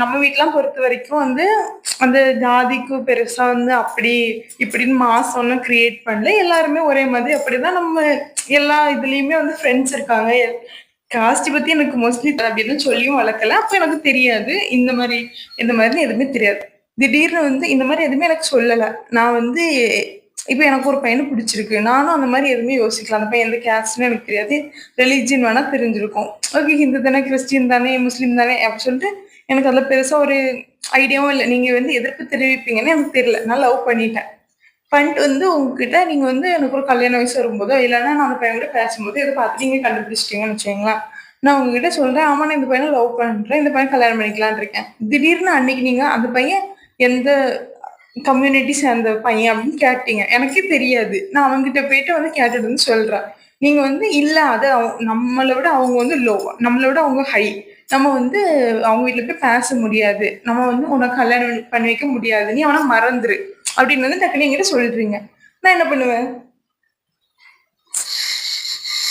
நம்ம வீட்லாம் பொறுத்த வரைக்கும் வந்து அந்த ஜாதிக்கு பெருசா வந்து அப்படி இப்படின்னு மாசம் ஒன்றும் கிரியேட் பண்ணல. எல்லாருமே ஒரே மாதிரி அப்படிதான் நம்ம எல்லா இதுலயுமே வந்து ஃப்ரெண்ட்ஸ் இருக்காங்க. காஸ்ட் பத்தி எனக்கு மோஸ்ட்லி அப்படின்னு சொல்லியும் வளர்க்கல. அப்ப எனக்கு தெரியாது இந்த மாதிரி எதுவுமே தெரியாது. திடீர்னு வந்து இந்த மாதிரி எதுவுமே எனக்கு சொல்லல. நான் வந்து இப்ப எனக்கு ஒரு பையனை பிடிச்சிருக்கு. நானும் அந்த மாதிரி எதுவுமே யோசிக்கலாம். அந்த பையன் எந்த கேஸ்ட்னு எனக்கு தெரியாது. ரிலீஜியன் வேணா தெரிஞ்சிருக்கும். ஓகே, ஹிந்து தானே, கிறிஸ்டின் தானே, முஸ்லீம் தானே அப்படி சொல்லிட்டு எனக்கு அதுல பெருசா ஒரு ஐடியாவும் இல்லை. நீங்க வந்து எதிர்ப்பு தெரிவிப்பீங்கன்னு எனக்கு தெரியல. நான் லவ் பண்ணிட்டேன். பண்ணிட்டு வந்து உங்ககிட்ட நீங்க வந்து எனக்கு ஒரு கல்யாண வயசு வரும்போதோ, இல்லைன்னா நான் அந்த பையன் கூட பேசும்போது இதை பார்த்து நீங்க கண்டுபிடிச்சிட்டீங்கன்னு வச்சுக்கோங்களேன். நான் உங்ககிட்ட சொல்றேன், ஆமா நான் இந்த பையனை லவ் பண்றேன், இந்த பையன் கல்யாணம் பண்ணிக்கலான்னு இருக்கேன். திடீர்னு அன்னைக்கு நீங்க அந்த பையன் எந்த கம்யூனிட்டி சேர்ந்த பையன் அப்படின்னு கேட்டீங்க. எனக்கே தெரியாது. நான் அவங்ககிட்ட போயிட்டு வந்து கேட்டுட்டு வந்து சொல்றேன். நீங்க வந்து இல்ல அது நம்மளை விட அவங்க வந்து லோ, நம்மளை விட அவங்க ஹை, நம்ம வந்து அவங்க வீட்டுல போய் பேச முடியாது, நம்ம வந்து உனக்கு கல்யாணம் பண்ணி வைக்க முடியாது, நீ அவனை மறந்துரு அப்படின்னு வந்து டக்குனு என்கிட்ட சொல்றீங்க. நான் என்ன பண்ணுவேன்?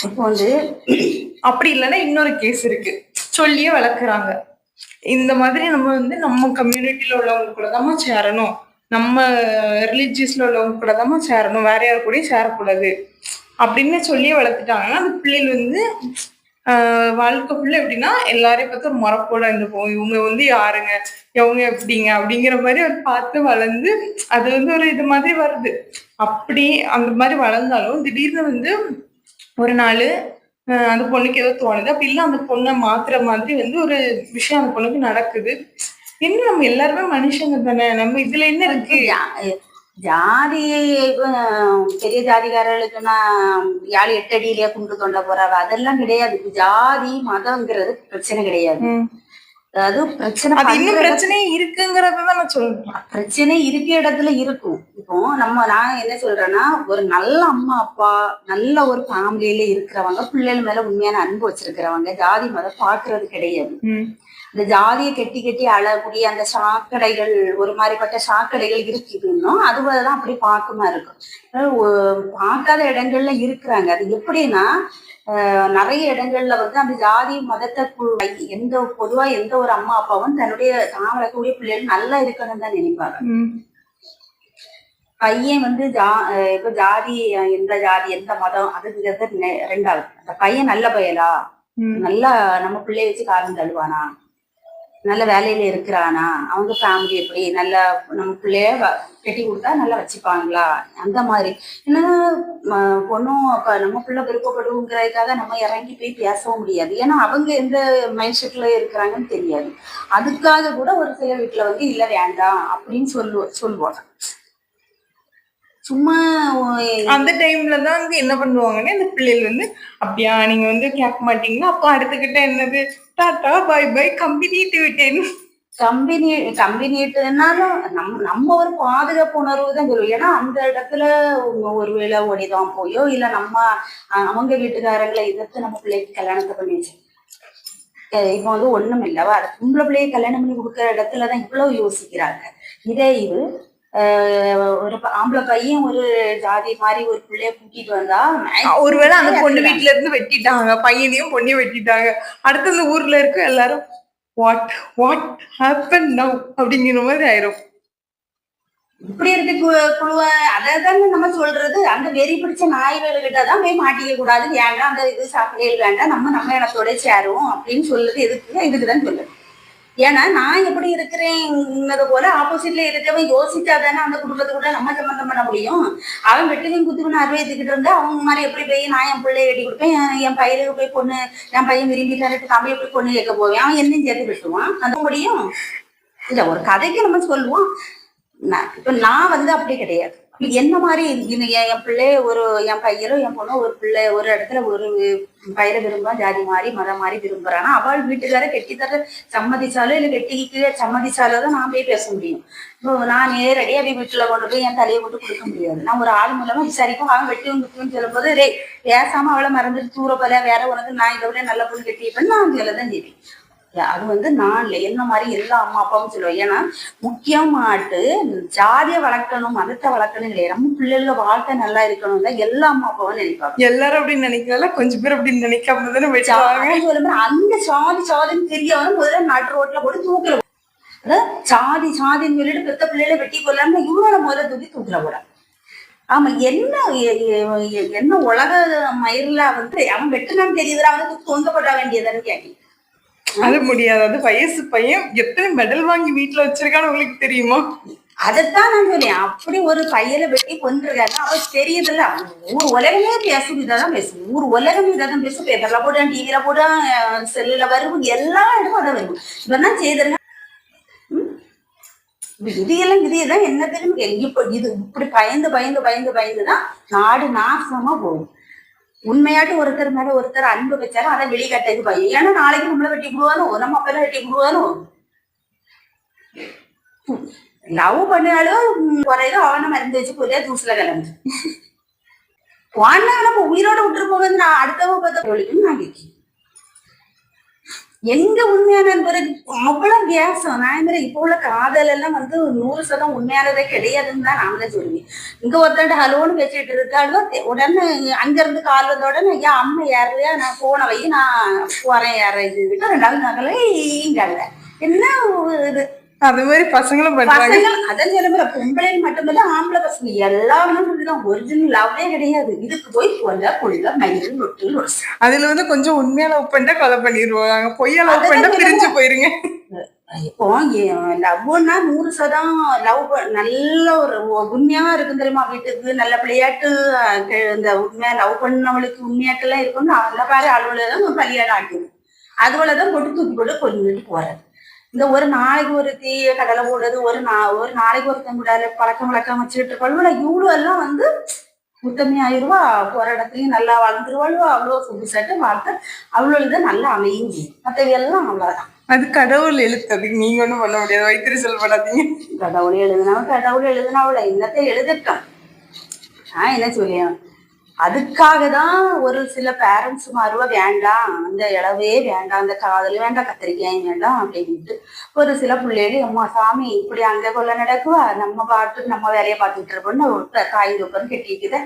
இப்போ வந்து அப்படி இல்லைன்னா இன்னொரு கேஸ் இருக்கு. சொல்லியே வளர்க்குறாங்க. இந்த மாதிரி நம்ம வந்து நம்ம கம்யூனிட்டியில உள்ளவங்க கூட தான் சேரணும், நம்ம ரிலீஜியஸ்ல உள்ளவங்க கூட தான் சேரணும், வேற யாரு கூடயும் சேரக்கூடாது அப்படின்னு சொல்லியே வளர்த்துட்டாங்கன்னா அந்த பிள்ளைகள் வந்து வாழ்க்கை ஃபுல்லா எப்படின்னா எல்லாரையும் பார்த்து ஒரு மரப்போட இருந்துப்போம். இவங்க வந்து யாருங்க, இவங்க எப்படிங்க அப்படிங்கிற மாதிரி ஒரு பார்த்து வளர்ந்து அது வந்து ஒரு இது மாதிரி வருது. அப்படி அந்த மாதிரி வளர்ந்தாலும் திடீர்னு வந்து ஒரு நாள் அந்த பொண்ணுக்கு ஏதோ தோணுது. அப்படி இல்லை அந்த பொண்ணை மாத்துற மாதிரி வந்து ஒரு விஷயம் அந்த பொண்ணுக்கு நடக்குது. என்ன நம்ம எல்லாருமே மனுஷங்க தானே, நம்ம இதுல என்ன இருக்கு? ஜாதி பெரிய ஜாதிகாரர்களுக்குன்னா யாழ் 8 அடியிலேயே குண்டு தொண்ட போறாரு அதெல்லாம் கிடையாது. ஜாதி மதம்ங்கிறது பிரச்சனை கிடையாது. அதாவது பிரச்சனை இருக்குங்கிறதான் நான் சொல்றேன். பிரச்சனை இருக்க இடத்துல இருக்கும். இப்போ நான் என்ன சொல்றேன்னா, ஒரு நல்ல அம்மா அப்பா நல்ல ஒரு ஃபேமிலியில இருக்கிறவங்க பிள்ளைகள் மேல உண்மையான அன்பு வச்சிருக்கிறவங்க ஜாதி மதம் பாக்குறது கிடையாது. இந்த ஜாதியை கெட்டி கெட்டி அழக்கூடிய அந்த சாக்கடைகள், ஒரு மாதிரிப்பட்ட சாக்கடைகள் இருக்குதுன்னா அதுதான் அப்படி பார்க்குமா இருக்கும். பார்க்காத இடங்கள்ல இருக்கிறாங்க. அது எப்படின்னா நிறைய இடங்கள்ல வந்து அந்த ஜாதி மதத்தை பொதுவா எந்த ஒரு அம்மா அப்பாவும் தன்னுடைய தான் வளர்க்கக்கூடிய பிள்ளைகள் நல்லா இருக்கணும்னு தான் நினைப்பாங்க. பையன் வந்து இப்ப ஜாதி எந்த ஜாதி எந்த மதம் அதுங்கிறது ரெண்டாவது. அந்த பையன் நல்ல பயலா, நல்லா நம்ம பிள்ளைய வச்சு காலம் தள்ளுவானா, நல்ல வேலையில இருக்கிறானா, அவங்க ஃபேமிலி எப்படி, நல்லா நம்ம பிள்ளைய கட்டி கொடுத்தா நல்லா வச்சுப்பாங்களா, அந்த மாதிரி. ஏன்னா பொண்ணும் நம்ம பிள்ளை விருப்பப்படுங்கிறதுக்காக நம்ம இறங்கி போய் பேசவும் முடியாது. ஏன்னா அவங்க எந்த மைண்ட் செட்ல இருக்கிறாங்கன்னு தெரியாது. அதுக்காக கூட ஒரு சில வீட்டுல வந்து இல்ல வேண்டாம் அப்படின்னு சொல்லுவாங்க. சும்மா அந்த டைம்ல தான் வந்து என்ன பண்ணுவாங்கன்னா இந்த பிள்ளைகள் வந்து அப்படியா நீங்க வந்து கேட்க மாட்டீங்கன்னா அப்ப அடுத்துக்கிட்ட என்னது டாட்டா பை பை கம்பெனிட்டு விட்டேன். கம்பெனிட்டுனாலும் நம்ம ஒரு பாதுகாப்பு உணர்வு தான் சொல்லுவோம். ஏன்னா அந்த இடத்துல ஒருவேளை ஓடிதான் போயோ இல்ல நம்ம அவங்க வீட்டுக்காரங்களை எதிர்த்து நம்ம பிள்ளைக்கு கல்யாணத்தை பண்ணி வச்சு இப்ப வந்து ஒண்ணும் இல்லவா உங்களை பிள்ளையை கல்யாணம் பண்ணி கொடுக்குற இடத்துலதான் இவ்வளவு யோசிக்கிறாங்க. இதே இது ஒரு ஆம்பளை பையன் ஒரு ஜாதி மாதிரி ஒரு பிள்ளைய கூட்டிட்டு வந்தா ஒருவேளை அந்த பொண்ணு வீட்டுல இருந்து வெட்டிட்டாங்க, பையனையும் பொண்ணையும் வெட்டிட்டாங்க, அடுத்து அந்த ஊர்ல இருக்க எல்லாரும் வாட் ஹேப்பன் நவ் அப்படிங்கிற மாதிரி ஆயிரும். இப்படி இருக்கு குழுவ அதான் நம்ம சொல்றது. அந்த வெறி பிடிச்ச நாய்கள் கிட்டதான் போய் மாட்டிக்க கூடாது, வேண்டாம் அந்த இது சாப்பிடையில் வேண்டாம், நம்ம இடத்தோட சேருவோம் அப்படின்னு சொல்லுது. இதுக்குதான் சொல்லுது. ஏன்னா நான் எப்படி இருக்கிறேன் போல ஆப்போசிட்ல இருக்கவன் யோசிச்சாதானே அந்த குடும்பத்துக்குள்ள நம்ம சம்பந்தம் பண்ண முடியும். அவன் வெட்டுவன் குத்துவன் அறுவைத்துக்கிட்டு இருந்தா அவங்க மாதிரி எப்படி போய் நான் என் பிள்ளைய வெட்டி கொடுப்பேன், என் பையனுக்கு போய் பொண்ணு என் பையன் விரும்பி தரட்டு தம்பி எப்படி பொண்ணு கேட்க போவேன், அவன் என்னையும் சேர்த்து வெட்டுவான். அந்த முடியும் இல்ல. ஒரு கதைக்கு நம்ம சொல்லுவோம். இப்ப நான் வந்து அப்படி கிடையாது. என்ன மாதிரி என் பிள்ளை என் பையனோ என் பொண்ணோ ஒரு பிள்ளை ஒரு இடத்துல ஒரு பயிரை விரும்புறான், ஜாதி மாதிரி மதம் மாதிரி விரும்புறான்னா அவள் வீட்டுக்கார கெட்டித்தர சம்மதிச்சாலும் இல்ல கெட்டிக்கு சம்மதிச்சாலும் நான் போய் பேச முடியும். இப்போ நான் நேரடியா போய் வீட்டுல கொண்டு போய் என் தலையை போட்டு கொடுக்க முடியாது. நான் ஒரு ஆள் மூலமா விசாரிப்போம். அவன் வெட்டுவும் குத்துவும் சொல்லும் போது பேசாம அவளை மறந்துட்டு தூர போல வேற உனக்கு நான் இதை விட நல்ல பொண்ணு கெட்டிப்பேன் நான் சொல்லதான் செய்வேன். அது வந்து நான் இல்லை, என்ன மாதிரி எல்லா அம்மா அப்பாவும் சொல்லுவேன். ஏன்னா முக்கியமாட்டு ஜாதியை வளர்க்கணும் மதத்தை வளர்க்கணும் இல்லையா, நம்ம பிள்ளைகள வாழ்க்கை நல்லா இருக்கணும் தான் எல்லா அம்மா அப்பாவும் நினைப்பாங்க. எல்லாரும் அப்படின்னு நினைக்கல, கொஞ்சம் பேர் அப்படின்னு நினைக்காம தானே சொல்லும்போது அந்த சாதின்னு தெரியவனும் முதல்ல நடு ரோட்ல போட்டு தூக்கல சாதி சாதின்னு சொல்லிட்டு பெத்த பிள்ளைகளை வெட்டி கொள்ளாம இவனோட முதல்ல தூக்கி தூக்கில போட. ஆமா, என்ன உலக மயிர்ல வந்து அவன் வெட்டுனான்னு தெரியுதுல, அவனுக்கு தொங்க போட வேண்டியதான்னு கேட்டி. அது முடியாது. அது வயசு பையன் எத்தனை மெடல் வாங்கி வீட்டுல வச்சிருக்கான்னு உங்களுக்கு தெரியுமா? அதைத்தான் நான் சொன்னேன். அப்படி ஒரு பையலை வெட்டி கொண்டிருக்காரு அவருக்கு தெரியுதுல்ல. ஊர் உலகமே பேசும், இதான் பேசும். ஊர் உலகம் இதான் பேசும். பேப்பர்ல போட, டிவில போட, செல்லுல வரும், எல்லா இடமும் அதான் வரும். இவன் செய்திருக்க இதுதான் என்ன தெரியும். இப்ப இது இப்படி பயந்து பயந்து பயந்து பயந்துதான் நாடு நாசமா போகும். உண்மையாட்டு ஒருத்தர் மேல ஒருத்தர் அன்பு வச்சாலும் அதை வெளிக்காட்டுக்கு பையன். ஏன்னா நாளைக்கு நம்மள வெட்டி விடுவானோ, நம்ம அப்பெல்லாம் வெட்டி விடுவானோ. லவ் பண்ணாலும் குறையில அவனை மருந்து வச்சு போதே தூசுல கிளம்பு வானா நம்ம உயிரோட விட்டுரு போவது. நான் அடுத்தவங்க பார்த்த நான் கேட்கிறேன். எங்க உண்மையான நண்பருக்கு அவ்வளவு வியாசம். நான் இந்த இப்ப உள்ள காதல் எல்லாம் வந்து 100% உண்மையானதே கிடையாதுன்னு தான் நான் தான் சொல்லுவேன். இங்க ஒருத்தண்ட ஹலோன்னு வச்சுட்டு இருக்காலும் உடனே அங்க இருந்து கால் வந்த உடனே ஏன் அம்மா யாரையா நான் போன வை நான் போறேன் யார இது விட்டு 2வது நாங்களே இங்க என்ன இது. அது மாதிரி பசங்களும் பண்றாங்க. அதான் சொல்ல பொம்பளைன்னு மட்டுமில்ல ஆம்பளை பசங்க எல்லாமே ஒரிஜினல் லவ்வே கிடையாது. இதுக்கு போய் கொள்ள மயில் நொட்டு. அதுல வந்து கொஞ்சம் உண்மையா லவ் பண்ணிட்டா கொலை பண்ணிடுவாங்க, பொய்யா லவ் பண்ணா பிரிஞ்சு போயிருங்க. இப்போ லவ்னா 100% லவ் நல்ல ஒரு உண்மையா இருக்கும் தெரியுமா. வீட்டுக்கு நல்ல விளையாட்டு இந்த உண்மையா லவ் பண்ணவளுக்கு உண்மையாட்டெல்லாம் இருக்கும்னு நல்ல பாரு அலுவலகம் பள்ளியாட ஆட்டுது. அதுவளதான் போட்டு தூக்கி போட்டு கொண்டுட்டு போறது. இந்த ஒரு நாளைக்கு ஒரு தீய கடலை போடுறது, ஒரு நாளைக்கு ஒருத்தன் கூட பழக்கம் வழக்கம் வச்சுக்கிட்டு இருப்பாளுவா. இவ்வளவு எல்லாம் வந்து உத்தமி ஆயிடுவா. போற இடத்துலயும் நல்லா வளர்ந்துருவாளுவா. அவ்வளோ புதுசாட்டு வாழ்க்கை அவ்வளோ நல்லா அமைஞ்சி மற்றவை எல்லாம் அவ்வளவுதான். அது கடவுள் எழுத்து. அதுக்கு நீங்க ஒண்ணும் பண்ண முடியாது. வைத்திருச்சல் படாதீங்க. கடவுள் எழுதுனா அவளை என்னத்தை எழுதட்டும். நான் என்ன சொல்லியேன். அதுக்காக தான் ஒரு சில பேரண்ட்ஸ் மாறுவா வேண்டாம், அந்த இளவே வேண்டாம், அந்த காதல் வேண்டாம், கத்திரிக்காயும் வேண்டாம் அப்படின்ட்டு. ஒரு சில பிள்ளைகள் அம்மா சாமி இப்படி அங்க கொள்ள நடக்குவா, நம்ம பாட்டு நம்ம வேலையை பார்த்துட்டு இருப்போம்னு காய் தொப்பன்னு கட்டிக்குத.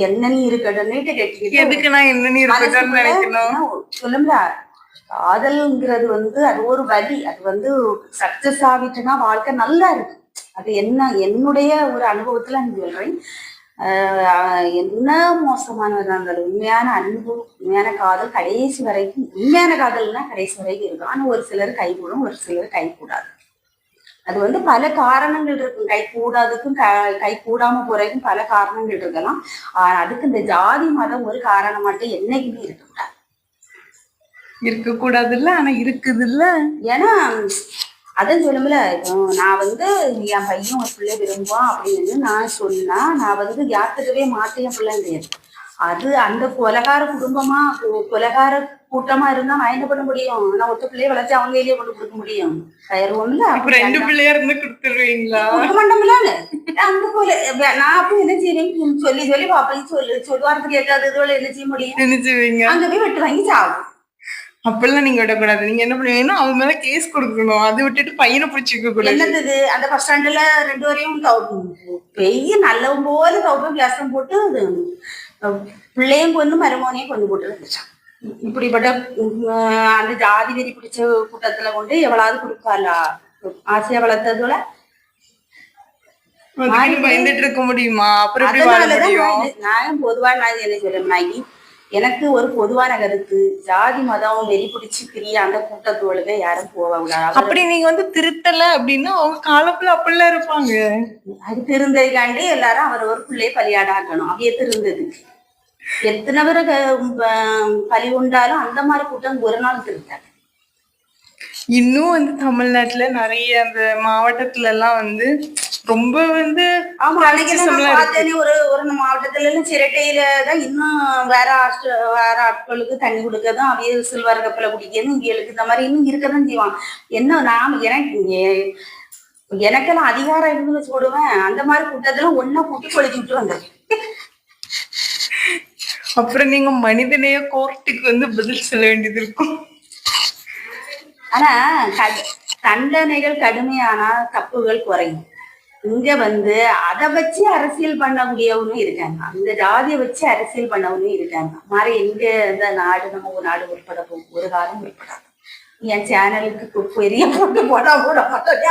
என்ன நீ இருக்கட்டும்னு கட்டிக்கிட்டு எதுக்கு நான் என்ன நீ இருக்கட்டும்னு நினைக்கணும் சொல்லுங்களா. காதல்ங்கிறது வந்து அது ஒரு வழி. அது வந்து சக்சஸ் ஆகிட்டுன்னா வாழ்க்கை நல்லா இருக்கு. அது என்னுடைய ஒரு அனுபவத்துல நான் சொல்றேன். என்ன மோசமானதாக இருந்தாலும் உண்மையான அன்பு உண்மையான காதல் கடைசி வரைக்கும், உண்மையான காதல்னா கடைசி வரைக்கும் இருக்கும். ஆனா ஒரு சிலர் கைகூடும், ஒரு சிலர் கை கூடாது. அது வந்து பல காரணங்கள் இருக்கும். கை கூடாதுக்கும் கை கூடாம போறதுக்கும் பல காரணங்கள் இருக்கலாம். அதுக்கு இந்த ஜாதி மதம் ஒரு காரணம் மட்டும் என்னைக்குமே இருக்கக்கூடாது இல்ல. ஆனா இருக்குது இல்ல. ஏன்னா அதான் சொல்லுமில்ல. இப்போ நான் வந்து என் பையன் ஒரு பிள்ளை விரும்புவான் அப்படின்னு நான் சொன்னா நான் வந்து யாத்துக்கவே மாட்டேன் பிள்ளைங்க. அது அந்த கொலகார குடும்பமா கொலகார கூட்டமா இருந்தா நான் என்ன பண்ண முடியும். நான் ஒத்த பிள்ளைய வளர்ச்சி அவங்க கையிலேயே கொண்டு கொடுக்க முடியும். தயாரில்ல. அப்புறம் 2 பிள்ளையா இருந்து கொடுத்துருவீங்களா? மண்டமில்ல அந்த போல நான் அப்ப என்ன செய்வேன் சொல்லி சொல்லி பாப்பேன் சொல்லுவாரத்துக்கு கேட்காது இதுவரை என்ன செய்ய முடியும். நினைச்சுவீங்க அங்க போய் வெட்டு வாங்கி சாகும். அப்பெல்லாம் நீங்க விடக்கூடாது. நீங்க என்ன பண்ணுவீங்கன்னா அவன் மேல கேஸ் கொடுக்கணும். அதை விட்டுட்டு பையனை பிடிச்சிக்க கூடாது. என்னது அந்த பஸ் ஸ்டாண்டுல 2 வரையும் பெய்ய நல்லவும் போல தவப்பும் கிளாஸும் போட்டு பிள்ளையும் கொண்டு மருமகனையும் கொண்டு போட்டு வந்துச்சான். இப்படிப்பட்ட அந்த ஜாதி வெறி பிடிச்ச கூட்டத்துல கொண்டு எவ்வளவு கொடுப்பாளா ஆசையா வளர்த்ததோட பயந்துட்டு இருக்க முடியுமா? அப்புறம் நான் பொதுவா நான் என்ன சொல்றேன், எனக்கு ஒரு பொதுவான கருத்து, ஜாதி மதம் வெறி பிடிச்சு பிரிய அந்த கூட்டத்தோடுக யாரும் போவாங்க. அப்படி நீங்க வந்து திருத்தல அப்படின்னா அவங்க காலத்துல அப்படிலாம் இருப்பாங்க. அது திருந்ததுக்காண்டி எல்லாரும் அவர் ஒரு பிள்ளைய பலியாடாக்கணும். அவைய திருந்ததுக்கு எத்தனை பேரு பலி உண்டாலும் அந்த மாதிரி கூட்டம் ஒரு நாள் திருத்தாங்க. இன்னும் வந்து தமிழ்நாட்டுல நிறைய அந்த மாவட்டத்துல எல்லாம் வந்து ரொம்ப வந்து ஒரு மாவட்டத்துல எல்லாம் சிரட்டையில தான் இன்னும் வேற ஆட்களுக்கு தண்ணி கொடுக்கறதும் அவைய சில்வர் கப்பலை குடிக்கிறதும் இவங்களுக்கு இந்த மாதிரி இன்னும் இருக்கதான் செய்வான். என்ன நான் எனக்கெல்லாம் அதிகாரம் இருந்து சொல்லுவேன். அந்த மாதிரி கூட்டத்துல ஒன்னா கூட்டி கொளுத்தி விட்டு வந்தேன். அப்புறம் நீங்க மனிதனைய கோர்ட்டுக்கு வந்து பதில் சொல்ல வேண்டியது இருக்கும். ஆனா தண்டனைகள் கடுமையானா தப்புகள் குறையும். இங்க வந்து அதை வச்சு அரசியல் பண்ணக்கூடியவனும் இருக்காங்க, அந்த ஜாதியை வச்சு அரசியல் பண்ணவனும் இருக்காங்க. மாதிரி எங்க இந்த நாடு நம்ம ஒரு நாடு உட்பட ஒரு காலம் உட்படாது. என் சேனலுக்கு பெரிய போட்டு போட்டா கூட மாட்டோம்